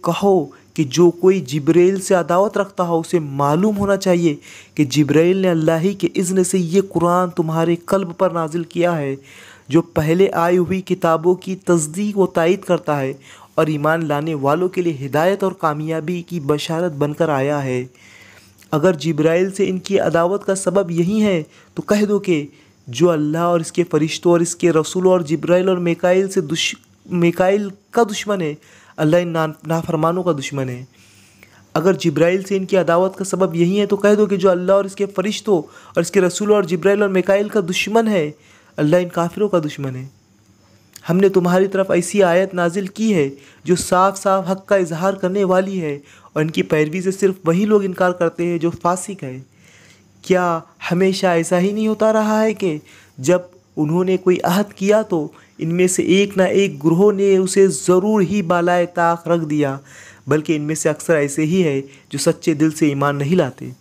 कहो कि जो कोई जिब्राइल से अदावत रखता हो उसे मालूम होना चाहिए कि जिब्राइल ने अल्लाह ही के इज़्न से ये कुरान तुम्हारे कल्ब पर नाजिल किया है, जो पहले आई हुई किताबों की तस्दीक व तायीद करता है और ईमान लाने वालों के लिए हिदायत और कामयाबी की बशारत बनकर आया है। अगर जिब्राइल से इनकी अदावत का सबब यही है तो कह दो कि जो अल्लाह और इसके फ़रिश्तों और इसके रसूलों और जिब्राइल और मीकाईल का दुश्मन है, अल्लाह इन नाफरमानों का दुश्मन है। अगर जिब्राइल से इनकी अदावत का सबब यही है तो कह दो कि जो अल्लाह और इसके फ़रिश्तों और इसके रसूलों और जिब्राइल और मीकाईल का दुश्मन है, अल्लाह इन काफिरों का दुश्मन है। हमने तुम्हारी तरफ ऐसी आयत नाजिल की है जो साफ साफ हक़ का इजहार करने वाली है, और इनकी पैरवी से सिर्फ वही लोग इनकार करते हैं जो फासिक है। क्या हमेशा ऐसा ही नहीं होता रहा है कि जब उन्होंने कोई अहद किया तो इनमें से एक ना एक ग्रोह ने उसे ज़रूर ही बालाए ताक रख दिया, बल्कि इनमें से अक्सर ऐसे ही है जो सच्चे दिल से ईमान नहीं लाते।